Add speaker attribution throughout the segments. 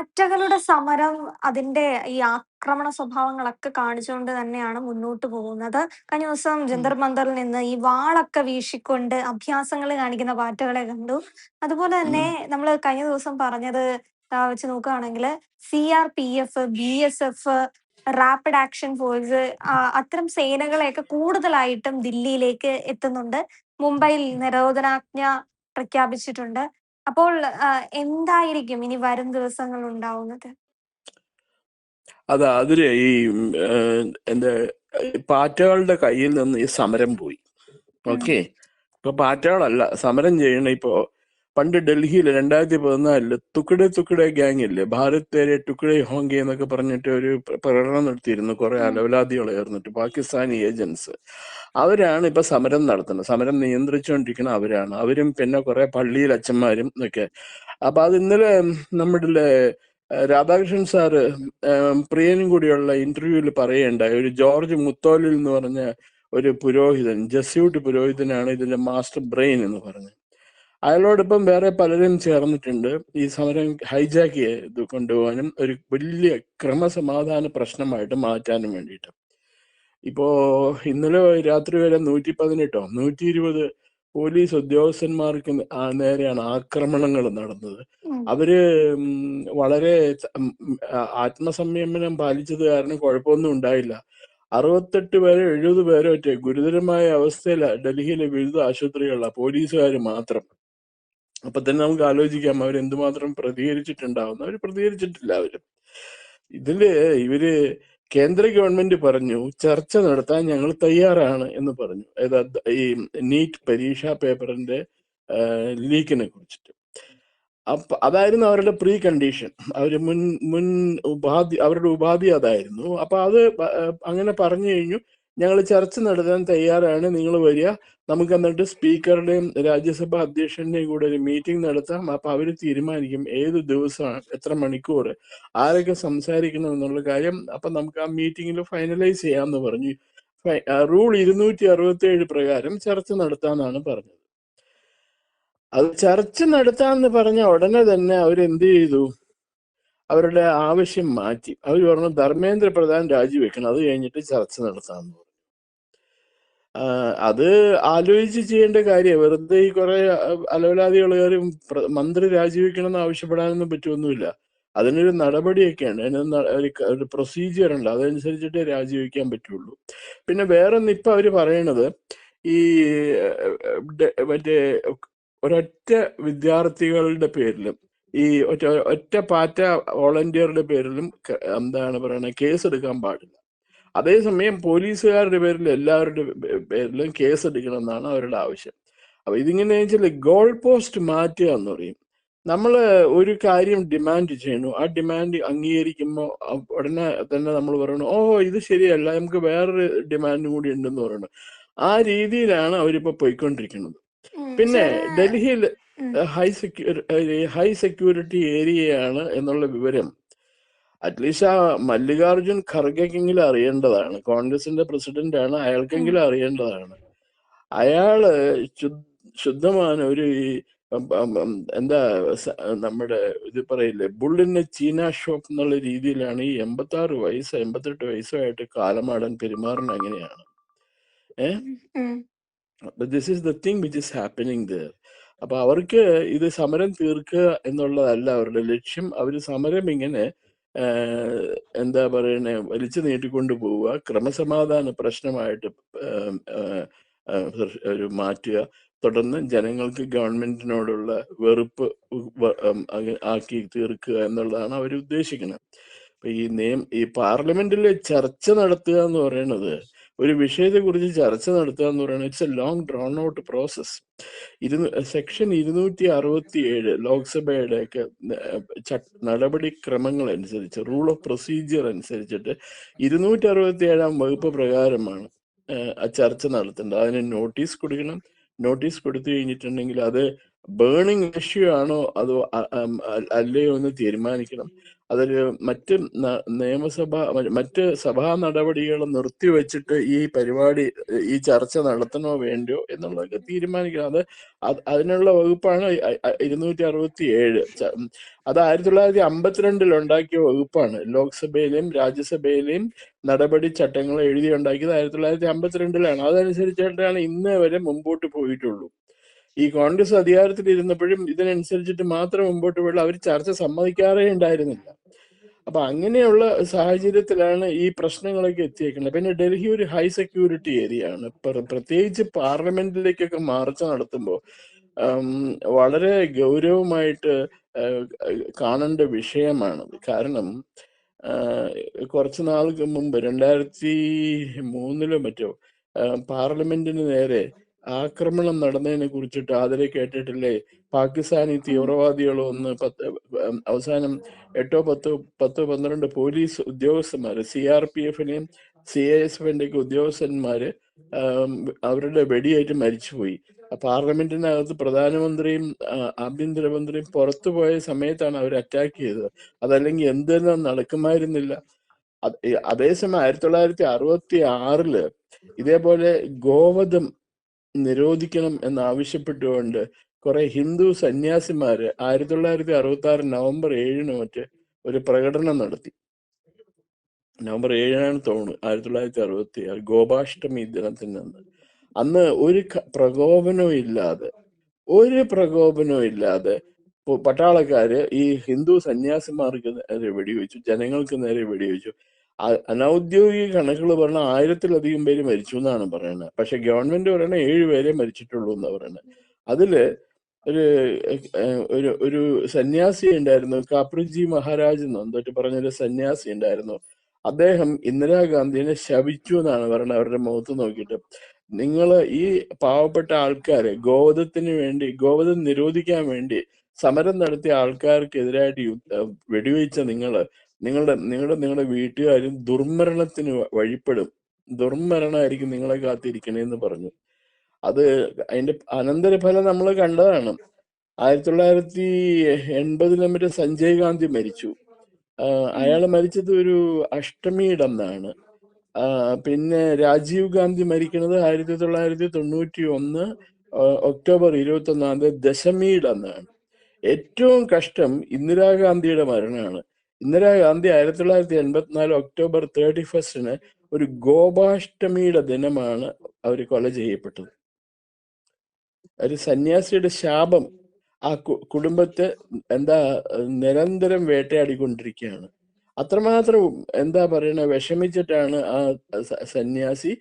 Speaker 1: പാറ്റകളുടെ സമരം അതിന്റെ ഈ ആക്രമണ സ്വഭാവങ്ങളൊക്കെ കാണിച്ചുകൊണ്ട് തന്നെയാണ് മുന്നോട്ട് പോകുന്നത്. കഴിഞ്ഞ ദിവസം
Speaker 2: ഉം.
Speaker 1: ജന്തർ മന്ദറിൽ നിന്ന് ഈ വാളൊക്കെ വീശിക്കൊണ്ട് അഭ്യാസങ്ങൾ കാണിക്കുന്ന പാറ്റകളെ കണ്ടു. അതുപോലെ തന്നെ
Speaker 2: ഉം.
Speaker 1: നമ്മൾ കഴിഞ്ഞ ദിവസം പറഞ്ഞത് വെച്ച് നോക്കുകയാണെങ്കിൽ CRPF, BSF, rapid action force അത്തരം സേനകളെയൊക്കെ കൂടുതലായിട്ടും ദില്ലിയിലേക്ക് എത്തുന്നുണ്ട്. മുംബൈയിൽ നിരോധനാജ്ഞ പ്രഖ്യാപിച്ചിട്ടുണ്ട്. അപ്പോൾ എന്തായിരിക്കും ഇനി വരും ദിവസങ്ങളിൽ ഉണ്ടാവുന്നത്?
Speaker 2: അതില് ഈ എന്താ പാറ്റകളുടെ കയ്യിൽ നിന്ന് ഈ സമരം പോയി.
Speaker 1: ഉം.
Speaker 2: ഓക്കെ, ഇപ്പൊ പാറ്റകളല്ല സമരം ചെയ്യണ. ഇപ്പോ പണ്ട് ഡൽഹിയിൽ 2014 തുക്കടെ തുക്കടെ ഗ്യാങ് ഇല്ലേ, ഭാരത് തേരെ ടുക്കടെ ഹോങ്കെ എന്നൊക്കെ പറഞ്ഞിട്ട് ഒരു പ്രകടനം നടത്തിയിരുന്നു. കുറെ
Speaker 1: ഉം.
Speaker 2: അലവലാദികൾ ചേർന്നിട്ട് പാകിസ്ഥാനി ഏജൻസ്. അവരാണ് ഇപ്പൊ സമരം നടത്തുന്നത്. സമരം നിയന്ത്രിച്ചുകൊണ്ടിരിക്കുന്ന അവരാണ്. അവരും പിന്നെ കുറെ പള്ളിയിൽ അച്ഛന്മാരും ഒക്കെ. അപ്പൊ അത് ഇന്നലെ നമ്മുടെ രാധാകൃഷ്ണൻ സാറ് പ്രിയനും കൂടിയുള്ള ഇന്റർവ്യൂവിൽ പറയുണ്ടായി. ഒരു ജോർജ് മുത്തോലിൽ എന്ന് പറഞ്ഞ ഒരു പുരോഹിതൻ, ജസ്യൂട്ട് പുരോഹിതനാണ് ഇതിന്റെ മാസ്റ്റർ ബ്രെയിൻ എന്ന് പറഞ്ഞു. അയാളോടൊപ്പം വേറെ പലരും ചേർന്നിട്ടുണ്ട് ഈ സമരം ഹൈജാക്ക് ചെയ്ത് കൊണ്ടുപോകാനും ഒരു വലിയ ക്രമസമാധാന പ്രശ്നമായിട്ട് മാറ്റാനും വേണ്ടിയിട്ട്. ഇപ്പോ ഇന്നലെ രാത്രി വരെ 118 120 പോലീസ് ഉദ്യോഗസ്ഥന്മാർക്ക് നേരെയാണ് ആക്രമണങ്ങൾ നടന്നത്.
Speaker 1: ഉം.
Speaker 2: അവര് വളരെ ആത്മസംയമനം പാലിച്ചത് കാരണം കുഴപ്പമൊന്നും ഉണ്ടായില്ല. 68 പേരോ 70 പേരോ ഒറ്റ ഗുരുതരമായ അവസ്ഥയിലാണ് ഡൽഹിയിലെ വിവിധ ആശുപത്രികളിലാണ്, പോലീസുകാർ മാത്രം. അപ്പൊ തന്നെ നമുക്ക് ആലോചിക്കാം അവരെന്തുമാത്രം പ്രതികരിച്ചിട്ടുണ്ടാവുന്ന. അവർ പ്രതികരിച്ചിട്ടില്ല. ഇവര് കേന്ദ്ര ഗവൺമെന്റ് പറഞ്ഞു ചർച്ച നടത്താൻ ഞങ്ങൾ തയ്യാറാണ് എന്ന് പറഞ്ഞു. ഈ നീറ്റ് പരീക്ഷാ പേപ്പറിന്റെ ലീക്കിനെ കുറിച്ചിട്ട്. അപ്പൊ അതായിരുന്നു അവരുടെ പ്രീ കണ്ടീഷൻ. അവര് മുൻ അവരുടെ ഉപാധി അതായിരുന്നു. അപ്പൊ അത് അങ്ങനെ പറഞ്ഞു കഴിഞ്ഞു, ഞങ്ങൾ ചർച്ച നടത്താൻ തയ്യാറാണ്, നിങ്ങൾ വരിക, നമുക്ക് എന്നിട്ട് സ്പീക്കറുടെയും രാജ്യസഭാ അധ്യക്ഷന്റെയും കൂടെ ഒരു മീറ്റിംഗ് നടത്താം. അപ്പൊ അവര് തീരുമാനിക്കും ഏത് ദിവസമാണ്, എത്ര മണിക്കൂർ, ആരൊക്കെ സംസാരിക്കണം എന്നുള്ള കാര്യം. അപ്പൊ നമുക്ക് ആ മീറ്റിംഗിൽ ഫൈനലൈസ് ചെയ്യാമെന്ന് പറഞ്ഞു. റൂൾ 267 പ്രകാരം ചർച്ച നടത്താന്നാണ് പറഞ്ഞത്. അത് ചർച്ച നടത്താന്ന് പറഞ്ഞ ഉടനെ തന്നെ അവരെന്ത് ചെയ്തു? അവരുടെ ആവശ്യം മാറ്റി. അവർ പറഞ്ഞു ധർമ്മേന്ദ്ര പ്രധാൻ രാജിവെക്കണം, അത് കഴിഞ്ഞിട്ട് ചർച്ച നടത്താമെന്ന് പറഞ്ഞു. അത് ആലോചിച്ച് ചെയ്യേണ്ട കാര്യം. വെറുതെ ഈ കുറെ അലവലാദികൾ കയറി മന്ത്രി രാജിവെക്കണം എന്ന് ആവശ്യപ്പെടാനൊന്നും പറ്റുമൊന്നുമില്ല. അതിനൊരു നടപടിയൊക്കെയാണ്, ഒരു പ്രൊസീജിയർ ഉണ്ട്, അതനുസരിച്ചിട്ടേ രാജിവെക്കാൻ പറ്റുള്ളൂ. പിന്നെ വേറൊന്ന് ഇപ്പൊ അവര് പറയണത്, ഈ മറ്റേ ഒരൊറ്റ വിദ്യാർത്ഥികളുടെ പേരിലും ഈ ഒറ്റ പാറ്റ വോളണ്ടിയറുടെ പേരിലും എന്താണ് പറയണത്, കേസ് എടുക്കാൻ പാടില്ല. അതേസമയം പോലീസുകാരുടെ പേരിൽ എല്ലാവരുടെ പേരിലും കേസ് എടുക്കണം എന്നാണ് അവരുടെ ആവശ്യം. അപ്പൊ ഇതിങ്ങനെ വെച്ചാൽ ഗോൾ പോസ്റ്റ് മാറ്റുക എന്ന് പറയും. നമ്മൾ ഒരു കാര്യം ഡിമാൻഡ് ചെയ്യണു, ആ ഡിമാൻഡ് അംഗീകരിക്കുമ്പോൾ ഉടനെ തന്നെ നമ്മൾ പറയണു ഓ ഇത് ശരിയല്ല, നമുക്ക് വേറൊരു ഡിമാൻഡും കൂടി ഉണ്ടെന്ന് പറയണു. ആ രീതിയിലാണ് അവരിപ്പോ പോയിക്കൊണ്ടിരിക്കുന്നത്. പിന്നെ ഡൽഹിയിൽ ഹൈ സെക്യൂരിറ്റി ഏരിയയാണ് എന്നുള്ള വിവരം അറ്റ്ലീസ്റ്റ് ആ മല്ലികാർജുൻ ഖർഗെങ്കിലും അറിയേണ്ടതാണ്. കോൺഗ്രസിന്റെ പ്രസിഡന്റ് ആണ്, അയാൾക്കെങ്കിലും അറിയേണ്ടതാണ്. അയാള് ശുദ്ധமான ഒരു എന്താ നമ്മുടെ ഇത് പറയില്ലേ, ബുള്ളിന് ചീന ഷോപ്പ് എന്നുള്ള രീതിയിലാണ് ഈ 86 വയസ്സ് 88 വയസ്സുമായിട്ട് കാലമാടൻ പെരുമാറുന്നത്. അങ്ങനെയാണ്. This is the thing which is happening there. അപ്പൊ അവർക്ക് ഇത് സമരം തീർക്കുക എന്നുള്ളതല്ല അവരുടെ ലക്ഷ്യം. അവര് സമരം ഇങ്ങനെ എന്താ പറയണേ, വലിച്ചു നീട്ടിക്കൊണ്ട് പോവുക, ക്രമസമാധാന പ്രശ്നമായിട്ട് ഒരു മാറ്റുക, തുടർന്ന് ജനങ്ങൾക്ക് ഗവൺമെന്റിനോടുള്ള വെറുപ്പ് ആക്കി തീർക്കുക എന്നുള്ളതാണ് അവർ ഉദ്ദേശിക്കുന്നത്. അപ്പൊ ഈ പാർലമെന്റിൽ ചർച്ച നടത്തുക എന്ന് പറയുന്നത്, ഒരു വിഷയത്തെ കുറിച്ച് ചർച്ച നടത്തുക എന്ന് പറയുന്നത് it's A long drone out process. Section 267 ലോക്സഭയുടെ ഒക്കെ നടപടിക്രമങ്ങൾ അനുസരിച്ച്, റൂൾ ഓഫ് പ്രൊസീജിയർ അനുസരിച്ചിട്ട് 267 വകുപ്പ് പ്രകാരമാണ് ചർച്ച നടത്തേണ്ടത്. അതിന് നോട്ടീസ് കൊടുക്കണം. നോട്ടീസ് കൊടുത്തു കഴിഞ്ഞിട്ടുണ്ടെങ്കിൽ അത് ബേണിംഗ് ഇഷ്യൂ ആണോ അതോ അല്ലയോ എന്ന് തീരുമാനിക്കണം. അതൊരു മറ്റ് സഭാ നടപടികൾ നിർത്തിവെച്ചിട്ട് ഈ പരിപാടി, ഈ ചർച്ച നടത്തണോ വേണ്ടയോ എന്നുള്ളതൊക്കെ തീരുമാനിക്കണം. അതിനുള്ള വകുപ്പാണ് 267. അത് 1952 ഉണ്ടാക്കിയ വകുപ്പാണ്. ലോക്സഭയിലെയും രാജ്യസഭയിലെയും നടപടി ചട്ടങ്ങൾ എഴുതി ഉണ്ടാക്കിയത് 1952 അതനുസരിച്ചിട്ടാണ് ഇന്ന് വരെ മുമ്പോട്ട് പോയിട്ടുള്ളൂ. ഈ കോൺഗ്രസ് അധികാരത്തിൽ ഇരുന്നപ്പോഴും ഇതിനനുസരിച്ചിട്ട് മാത്രം മുമ്പോട്ട് പോയുള്ളൂ. അവർ ചർച്ച സമ്മതിക്കാറേ ഉണ്ടായിരുന്നില്ല. അപ്പൊ അങ്ങനെയുള്ള സാഹചര്യത്തിലാണ് ഈ പ്രശ്നങ്ങളൊക്കെ എത്തിയേക്കുന്നത്. പിന്നെ ഡൽഹി ഒരു ഹൈ സെക്യൂരിറ്റി ഏരിയ ആണ്. പ്രത്യേകിച്ച് പാർലമെന്റിലേക്കൊക്കെ മാർച്ച് നടത്തുമ്പോൾ വളരെ ഗൗരവമായിട്ട് കാണേണ്ട വിഷയമാണത്. കാരണം കുറച്ചു നാൾക്ക് മുമ്പ് 2003 മറ്റോ പാർലമെന്റിന് നേരെ ആക്രമണം നടന്നതിനെ കുറിച്ചിട്ട് ആദരെ കേട്ടിട്ടില്ലേ? പാകിസ്ഥാനി തീവ്രവാദികളോ അവസാനം 12 പോലീസ് ഉദ്യോഗസ്ഥന്മാര്, CRPFിനെയും CISFന്റെ ഒക്കെ ഉദ്യോഗസ്ഥന്മാര് അവരുടെ വെടിയേറ്റ് മരിച്ചുപോയി. പാർലമെന്റിനകത്ത് പ്രധാനമന്ത്രിയും ആഭ്യന്തരമന്ത്രിയും പുറത്തുപോയ സമയത്താണ് അവർ അറ്റാക്ക് ചെയ്തത്. അതല്ലെങ്കിൽ എന്തെല്ലാം നടക്കുമായിരുന്നില്ല. അതേസമയം 1966 ഇതേപോലെ ഗോവധം നിരോധിക്കണം എന്നാവശ്യപ്പെട്ടുകൊണ്ട് കുറെ ഹിന്ദു സന്യാസിമാര് 1966 നവംബർ 7 മറ്റ് ഒരു പ്രകടനം നടത്തി. നവംബർ 7 തോന്നുന്നു 1966 ഗോപാഷ്ടമി ദിനത്തിന് അന്ന് ഒരു പ്രകോപനവും ഇല്ലാതെ പട്ടാളക്കാര് ഈ ഹിന്ദു സന്യാസിമാർക്ക് നേരെ വെടിവെച്ചു, ജനങ്ങൾക്ക് നേരെ വെടിവെച്ചു. അനൗദ്യോഗിക കണക്കുകൾ പറഞ്ഞ 1000-ലധികം പേര് മരിച്ചു എന്നാണ് പറയുന്നത്. പക്ഷെ ഗവൺമെന്റ് പറയണ 7 പേരെ മരിച്ചിട്ടുള്ളൂ എന്നാ പറയുന്നത്. അതില് ഒരു സന്യാസി ഉണ്ടായിരുന്നു, കാപ്രിജി മഹാരാജ് എന്നോ എന്തൊക്കെ പറഞ്ഞൊരു സന്യാസി ഉണ്ടായിരുന്നു. അദ്ദേഹം ഇന്ദിരാഗാന്ധിനെ ശപിച്ചു എന്നാണ് പറയുന്നത്. അവരുടെ മുഖത്ത് നോക്കിയിട്ട്, നിങ്ങൾ ഈ പാവപ്പെട്ട ആൾക്കാര് ഗോവധം നിരോധിക്കാൻ വേണ്ടി സമരം നടത്തിയ ആൾക്കാർക്കെതിരായിട്ട് വെടിവെച്ച നിങ്ങളുടെ വീട്ടുകാരും ദുർമരണത്തിന് വഴിപ്പെടും, ദുർമരണമായിരിക്കും നിങ്ങളെ കാത്തിരിക്കണേന്ന് പറഞ്ഞു. അതിന്റെ അനന്തരഫലം നമ്മൾ കണ്ടതാണ്. 1980 മറ്റേ സഞ്ജയ് ഗാന്ധി മരിച്ചു. അയാൾ മരിച്ചത് ഒരു അഷ്ടമിയുടെ അന്നാണ്. പിന്നെ രാജീവ് ഗാന്ധി മരിക്കുന്നത് 1991 ഒക്ടോബർ 21 ദശമിയുടെ അന്നാണ്. ഏറ്റവും കഷ്ടം ഇന്ദിരാഗാന്ധിയുടെ മരണമാണ്. ഇന്ദിരാഗാന്ധി 1984 ഒക്ടോബർ 31 ഒരു ഗോപാഷ്ടമിയുടെ ദിനമാണ് അവർ കൊല ചെയ്യപ്പെട്ടത്. ഒരു സന്യാസിയുടെ ശാപം ആ കുടുംബത്തെ നിരന്തരം വേട്ടയാടിക്കൊണ്ടിരിക്കുകയാണ്. അത്രമാത്രം വിഷമിച്ചിട്ടാണ് ആ സന്യാസി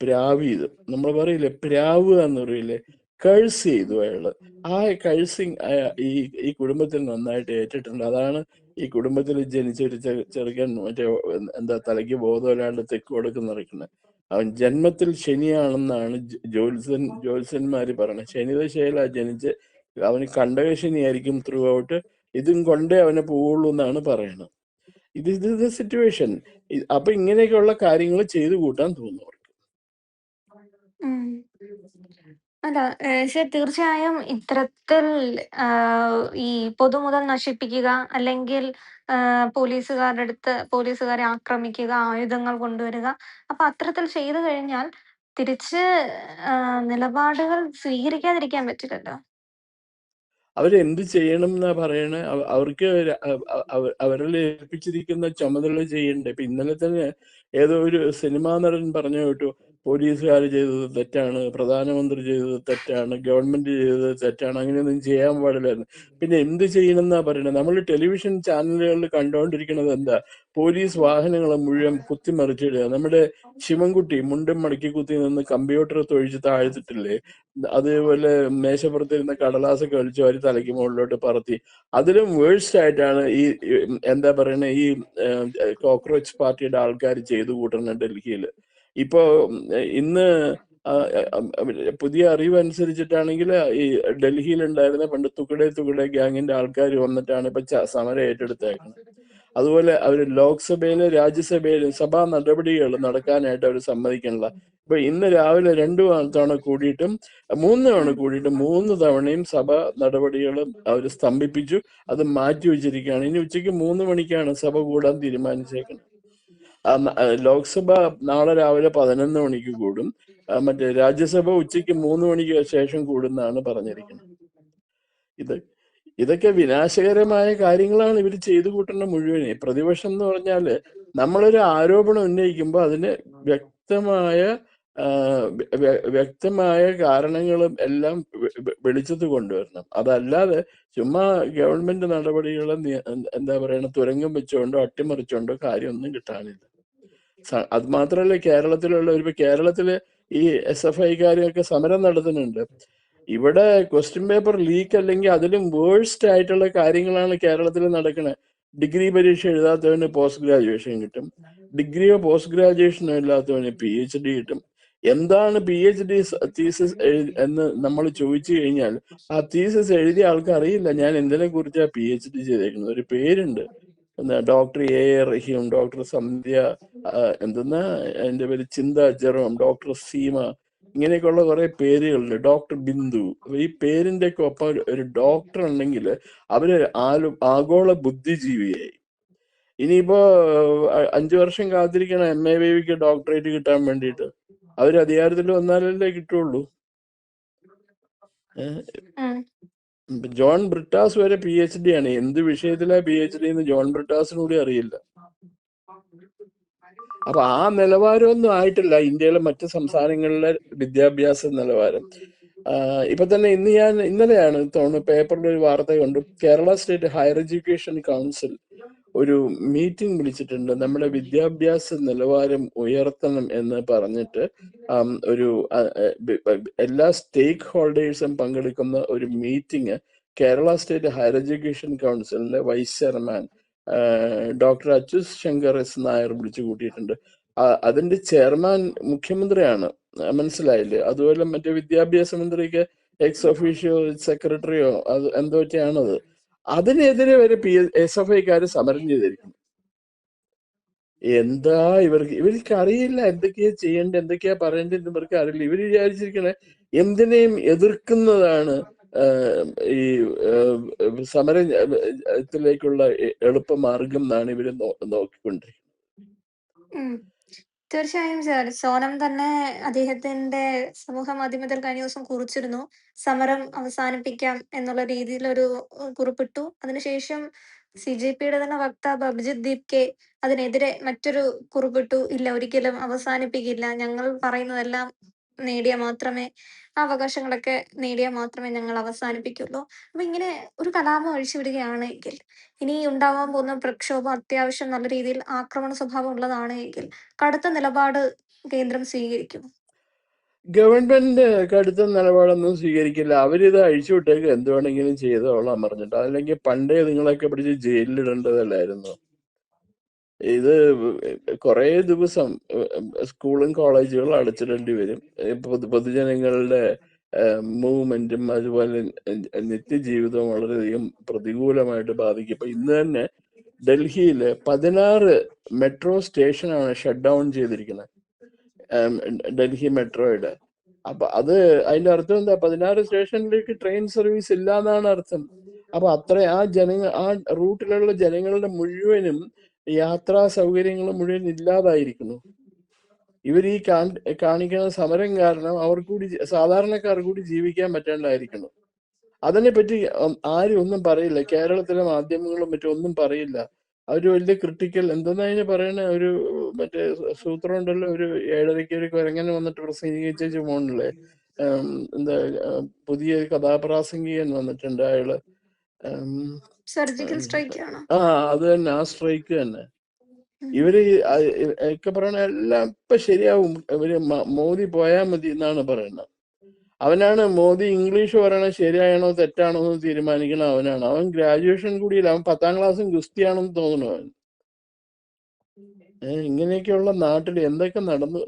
Speaker 2: പ്രാവിയത്. നമ്മൾ പറയില്ലേ പ്രാവ് എന്ന് പറയില്ലേ, കഴ്സ് ചെയ്തു അയാള്. ആ കഴ്സിങ് ഈ കുടുംബത്തിൽ നന്നായിട്ട് ഏറ്റിട്ടുണ്ട്. അതാണ് ഈ കുടുംബത്തിൽ ജനിച്ച ഒരു ചെറുക്കൻ തലയ്ക്ക് ബോധമില്ലാണ്ട് തെക്ക് വടക്ക് നടക്കുന്നത്. അവൻ ജന്മത്തിൽ ശനിയാണെന്നാണ് ജ്യോത്സ്യന്മാര് പറയുന്നത്. ശനിദശയില ജനിച്ച് അവന് കണ്ടകശനിയായിരിക്കും ത്രൂ ഔട്ട്. ഇതും കൊണ്ടേ അവനെ പോവുള്ളൂ എന്നാണ് പറയുന്നത്. ഇത് സിറ്റുവേഷൻ. അപ്പൊ ഇങ്ങനെയൊക്കെയുള്ള കാര്യങ്ങൾ ചെയ്തു കൂട്ടാൻ തോന്നുന്നു അവർക്ക്.
Speaker 1: അല്ല, തീർച്ചയായും ഇത്തരത്തിൽ ഈ പൊതുമുതൽ നശിപ്പിക്കുക, അല്ലെങ്കിൽ പോലീസുകാരെ ആക്രമിക്കുക, ആയുധങ്ങൾ കൊണ്ടുവരിക, അപ്പൊ അത്തരത്തിൽ ചെയ്തു കഴിഞ്ഞാൽ തിരിച്ച് നിലപാടുകൾ സ്വീകരിക്കാതിരിക്കാൻ പറ്റില്ലല്ലോ.
Speaker 2: അവരെന്ത് ചെയ്യണം എന്നാ പറയണേ? അവർക്ക് അവരിൽ ഏൽപ്പിച്ചിരിക്കുന്ന ചുമതല ചെയ്യണ്ടേ? ഇപ്പൊ ഇന്നലെ തന്നെ ഏതോ ഒരു സിനിമാ നടൻ പറഞ്ഞു കേട്ടു, പോലീസുകാർ ചെയ്തത് തെറ്റാണ്, പ്രധാനമന്ത്രി ചെയ്തത് തെറ്റാണ്, ഗവൺമെന്റ് ചെയ്തത് തെറ്റാണ്, അങ്ങനെയൊന്നും ചെയ്യാൻ പാടില്ലായിരുന്നു. പിന്നെ എന്ത് ചെയ്യണം എന്നാ പറയണത്? നമ്മൾ ടെലിവിഷൻ ചാനലുകളിൽ കണ്ടുകൊണ്ടിരിക്കുന്നത് എന്താ? പോലീസ് വാഹനങ്ങളെ മുഴുവൻ കുത്തിമറിച്ചിടുക. നമ്മുടെ ശിവൻകുട്ടി മുണ്ടും മടക്കി കുത്തി നിന്ന് കമ്പ്യൂട്ടർ തൊഴിച്ച് താഴ്ത്തിട്ടില്ലേ? അതേപോലെ മേശപ്പുറത്തിരുന്ന കടലാസൊക്കെ വലിച്ചു വാരി തലയ്ക്ക് മുകളിലോട്ട് പറത്തി. അതിലും വേഴ്സ്റ്റ് ആയിട്ടാണ് ഈ ഈ കോക്രോച്ച് പാർട്ടിയുടെ ആൾക്കാർ ചെയ്തു കൂട്ടുന്നത് ഡൽഹിയിൽ. ഇപ്പോ ഇന്ന് പുതിയ അറിവ് അനുസരിച്ചിട്ടാണെങ്കിൽ ഈ ഡൽഹിയിൽ ഉണ്ടായിരുന്ന പണ്ട് തുകടെ ഗ്യാങ്ങിന്റെ ആൾക്കാർ വന്നിട്ടാണ് ഇപ്പൊ സമരം ഏറ്റെടുത്തേക്കുന്നത്. അതുപോലെ അവർ ലോക്സഭയിലും രാജ്യസഭയിലും സഭാ നടപടികൾ നടക്കാനായിട്ട് അവർ സമ്മതിക്കണില്ല. ഇപ്പൊ ഇന്ന് രാവിലെ 2 തവണ കൂടിയിട്ടും 3 തവണ കൂടിയിട്ടും 3 തവണയും സഭ നടപടികൾ അവർ സ്തംഭിപ്പിച്ചു. അത് മാറ്റി വെച്ചിരിക്കുകയാണ്. ഇനി ഉച്ചയ്ക്ക് 3 മണിക്കാണ് സഭ കൂടാൻ തീരുമാനിച്ചേക്കുന്നത്. ലോക്സഭ നാളെ രാവിലെ 11 മണിക്ക് കൂടും. മറ്റേ രാജ്യസഭ ഉച്ചയ്ക്ക് 3 മണിക്ക് ശേഷം കൂടുന്നാണ് പറഞ്ഞിരിക്കുന്നത്. ഇതൊക്കെ വിനാശകരമായ കാര്യങ്ങളാണ് ഇവർ ചെയ്തു കൂട്ടുന്ന മുഴുവനെ. പ്രതിപക്ഷം എന്ന് പറഞ്ഞാല് നമ്മളൊരു ആരോപണം ഉന്നയിക്കുമ്പോൾ അതിന് വ്യക്തമായ കാരണങ്ങളും എല്ലാം വെളിച്ചത്ത് കൊണ്ടുവരണം. അതല്ലാതെ ചുമ്മാ ഗവൺമെന്റ് നടപടികളെ എന്താ പറയണ തുരങ്കം വെച്ചുകൊണ്ടോ അട്ടിമറിച്ചുകൊണ്ടോ കാര്യമൊന്നും കിട്ടാനില്ല. അത് മാത്രമല്ല, കേരളത്തില് ഈ SFIക്കാരൊക്കെ സമരം നടത്തുന്നുണ്ട്. ഇവിടെ ക്വസ്റ്റ്യൻ പേപ്പർ ലീക്ക് അല്ലെങ്കിൽ അതിലും വേഴ്സ്റ്റ് ആയിട്ടുള്ള കാര്യങ്ങളാണ് കേരളത്തിൽ നടക്കുന്നത്. ഡിഗ്രി പരീക്ഷ എഴുതാത്തവന് പോസ്റ്റ് ഗ്രാജുവേഷൻ കിട്ടും, ഡിഗ്രിയോ പോസ്റ്റ് ഗ്രാജുവേഷനോ ഇല്ലാത്തവന് PhD കിട്ടും. എന്താണ് PhD തീസിസ് എന്ന് നമ്മൾ ചോദിച്ചു കഴിഞ്ഞാൽ ആ തീസിസ് എഴുതിയ ആൾക്ക് അറിയില്ല ഞാൻ എന്തിനെ കുറിച്ചാണ് PhD ചെയ്തേക്കുന്നത്. ഒരു പേരുണ്ട്, ഡോക്ടർ A റഹീം, ഡോക്ടർ സന്ധ്യ, എന്തെന്നാ അതിന്റെ പേര്, ചിന്ത ജെറോം, ഡോക്ടർ സീമ, ഇങ്ങനെയൊക്കെയുള്ള കുറെ പേരുകളുണ്ട്, ഡോക്ടർ ബിന്ദു. ഈ പേരിന്റെ ഒക്കെ ഒപ്പം ഒരു ഡോക്ടർ ഉണ്ടെങ്കിൽ അവര് ആഗോള ബുദ്ധിജീവിയായി. ഇനിയിപ്പോ 5 വർഷം കാത്തിരിക്കണം MA ബേബിക്ക് ഡോക്ടറേറ്റ് കിട്ടാൻ വേണ്ടിയിട്ട്. അവര് അധികാരത്തിൽ വന്നാലല്ലേ കിട്ടുള്ളൂ. ജോൺ ബ്രിട്ടാസ് വരെ PhD ആണ്. എന്ത് വിഷയത്തിലാ PhD എന്ന് ജോൺ ബ്രിട്ടാസിന് കൂടി അറിയില്ല. അപ്പൊ ആ നിലവാരമൊന്നും ആയിട്ടില്ല ഇന്ത്യയിലെ മറ്റ് സംസ്ഥാനങ്ങളിലെ വിദ്യാഭ്യാസ നിലവാരം. ഇപ്പൊ തന്നെ ഇന്നലെയാണ് തോന്നുന്നു പേപ്പറിൽ ഒരു വാർത്ത കണ്ടു. Kerala state higher education council ഒരു മീറ്റിംഗ് വിളിച്ചിട്ടുണ്ട്. നമ്മുടെ വിദ്യാഭ്യാസ നിലവാരം ഉയർത്തണം എന്ന് പറഞ്ഞിട്ട് ഒരു എല്ലാ സ്റ്റേക്ക് ഹോൾഡേഴ്സും പങ്കെടുക്കുന്ന ഒരു meeting Kerala state higher education കൗൺസിലിന്റെ vice chairman doctor Achyut Shankar S Nair വിളിച്ചു കൂട്ടിയിട്ടുണ്ട്. അതിന്റെ ചെയർമാൻ മുഖ്യമന്ത്രിയാണ്, മനസ്സിലായില്ലേ? അതുപോലെ മറ്റേ വിദ്യാഭ്യാസ മന്ത്രിക്ക് എക്സ് ഒഫീഷ്യോ സെക്രട്ടറിയോ അത് എന്തോക്കെയാണത്. അതിനെതിരെ വരെ SFIക്കാര് സമരം ചെയ്തിരിക്കുന്നു. എന്താ ഇവർക്ക് അറിയില്ല എന്തൊക്കെയാ ചെയ്യേണ്ടത്, എന്തൊക്കെയാ പറയേണ്ടത്, ഇവർക്ക് അറിയില്ല. ഇവർ വിചാരിച്ചിരിക്കണേ എന്തിനേയും എതിർക്കുന്നതാണ് ഈ സമരത്തിലേക്കുള്ള എളുപ്പമാർഗം എന്നാണ് ഇവര് നോക്കിക്കൊണ്ടിരിക്കുന്നത്.
Speaker 1: തീർച്ചയായും സർ. സോനം തന്നെ അദ്ദേഹത്തിന്റെ സമൂഹ മാധ്യമത്തിൽ കഴിഞ്ഞ ദിവസം കുറിച്ചിരുന്നു. സമരം അവസാനിപ്പിക്കാം എന്നുള്ള രീതിയിലൊരു കുറിപ്പിട്ടു. അതിനുശേഷം CJPയുടെ തന്നെ വക്താവ് അഭിജിത് ദീപ്കെ അതിനെതിരെ മറ്റൊരു കുറിപ്പിട്ടു. ഇല്ല, ഒരിക്കലും അവസാനിപ്പിക്കില്ല. ഞങ്ങൾ പറയുന്നതെല്ലാം അവകാശങ്ങളൊക്കെ നേടിയാൽ മാത്രമേ ഞങ്ങൾ അവസാനിപ്പിക്കുള്ളൂ. അപ്പൊ ഇങ്ങനെ ഒരു കലാപം അഴിച്ചുവിടുകയാണെങ്കിൽ ഇനി ഉണ്ടാവാൻ പോകുന്ന പ്രക്ഷോഭം അത്യാവശ്യം നല്ല രീതിയിൽ ആക്രമണ സ്വഭാവം ഉള്ളതാണ് എങ്കിൽ കടുത്ത നിലപാട് കേന്ദ്രം സ്വീകരിക്കും.
Speaker 2: ഗവൺമെന്റ് കടുത്ത നിലപാടൊന്നും സ്വീകരിക്കില്ല. അവരിത് അഴിച്ചുവിട്ടേക്ക് എന്ത് വേണമെങ്കിലും ചെയ്തോളാൻ പറഞ്ഞിട്ട്. അതല്ലെങ്കിൽ പണ്ടേ നിങ്ങളൊക്കെ പിടിച്ച് ജയിലിലിടേണ്ടതല്ലായിരുന്നു. ഇത് കുറെ ദിവസം സ്കൂളും കോളേജുകളും അടച്ചിടേണ്ടി വരും. പൊതുജനങ്ങളുടെ മൂവ്മെന്റും അതുപോലെ നിത്യജീവിതവും വളരെയധികം പ്രതികൂലമായിട്ട് ബാധിക്കും. ഇപ്പൊ ഇന്ന് തന്നെ ഡൽഹിയില് 16 മെട്രോ സ്റ്റേഷനാണ് ഷട്ട് ഡൗൺ ചെയ്തിരിക്കുന്നത്, ഡൽഹി മെട്രോയുടെ. അപ്പൊ അതിന്റെ അർത്ഥം എന്താ? 16 സ്റ്റേഷനിലേക്ക് ട്രെയിൻ സർവീസ് ഇല്ല എന്നാണ് അർത്ഥം. അപ്പൊ ആ റൂട്ടിലുള്ള ജനങ്ങളുടെ മുഴുവനും യാത്രാ സൗകര്യങ്ങൾ മുഴുവൻ ഇല്ലാതായിരിക്കുന്നു. ഇവർ ഈ കാണിക്കുന്ന സമരം കാരണം അവർക്ക് കൂടി, സാധാരണക്കാർക്ക് കൂടി ജീവിക്കാൻ പറ്റാണ്ടായിരിക്കുന്നു. അതിനെപ്പറ്റി ആരും ഒന്നും പറയില്ല. കേരളത്തിലെ മാധ്യമങ്ങളും മറ്റും ഒന്നും പറയില്ല. അവര് വലിയ ക്രിട്ടിക്കൽ എന്തെന്നാ അതിന് പറയണ ഒരു മറ്റേ സൂത്രം ഉണ്ടല്ലോ, ഒരു 7:30 ഒരു കുരങ്ങനെ വന്നിട്ട് പ്രസംഗിച്ചു പോകണില്ലേ, എന്താ പുതിയ കഥാപ്രാസംഗികൻ വന്നിട്ടുണ്ട് അയാള്,
Speaker 1: സർജിക്കൽ സ്ട്രൈക്ക് ആണ്.
Speaker 2: അത് തന്നെ, ആ സ്ട്രൈക്ക് തന്നെ. ഇവര് ഒക്കെ പറയണ എല്ലാം ഇപ്പൊ ശരിയാവും, ഇവര് മോദി പോയാൽ മതി എന്നാണ് പറയുന്നത്. അവനാണ് മോദി ഇംഗ്ലീഷ് പറയണത് ശരിയാണോ തെറ്റാണോ എന്ന് തീരുമാനിക്കണം അവനാണ്. അവൻ ഗ്രാജുവേഷൻ കൂടിയില്ല, അവൻ 10ാം ക്ലാസ്സും ഗുസ്തിയാണെന്ന് തോന്നുന്നു അവൻ. ഇങ്ങനെയൊക്കെയുള്ള നാട്ടിൽ എന്തൊക്കെ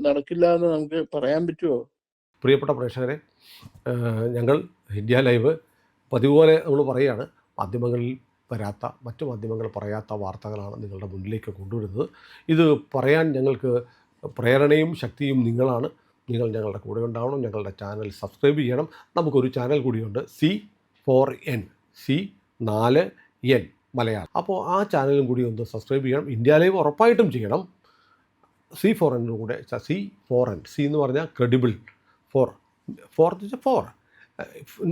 Speaker 2: നടക്കില്ല എന്ന് നമുക്ക് പറയാൻ പറ്റുമോ?
Speaker 3: പ്രിയപ്പെട്ട പ്രേക്ഷകരെ, ഞങ്ങൾ ഇന്ത്യ ലൈവ് പതിവ് പോലെ നമ്മൾ പറയുകയാണ്. മാധ്യമങ്ങളിൽ വരാത്ത, മറ്റു മാധ്യമങ്ങൾ പറയാത്ത വാർത്തകളാണ് നിങ്ങളുടെ മുന്നിലേക്ക് കൊണ്ടുവരുന്നത്. ഇത് പറയാൻ ഞങ്ങൾക്ക് പ്രേരണയും ശക്തിയും നിങ്ങളാണ്. നിങ്ങൾ ഞങ്ങളുടെ കൂടെ ഉണ്ടാവണം. ഞങ്ങളുടെ ചാനൽ സബ്സ്ക്രൈബ് ചെയ്യണം. നമുക്കൊരു ചാനൽ കൂടിയുണ്ട്, C4N, C4N മലയാളം. അപ്പോൾ ആ ചാനലും കൂടി ഒന്ന് സബ്സ്ക്രൈബ് ചെയ്യണം. ഇന്ത്യ ലൈവ് ഉറപ്പായിട്ടും ചെയ്യണം. C4N കൂടെ, C4N, C എന്ന് പറഞ്ഞാൽ ക്രെഡിബിൾ, ഫോർ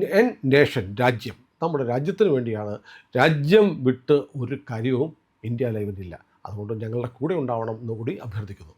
Speaker 3: എൻ നേഷൻ, രാജ്യം. നമ്മുടെ രാജ്യത്തിന് വേണ്ടിയാണ്. രാജ്യം വിട്ട് ഒരു കാര്യവും ഇന്ത്യ ലൈവിനില്ല. അതുകൊണ്ട് ഞങ്ങളുടെ കൂടെ ഉണ്ടാവണം എന്നുകൂടി അഭ്യർത്ഥിക്കുന്നു.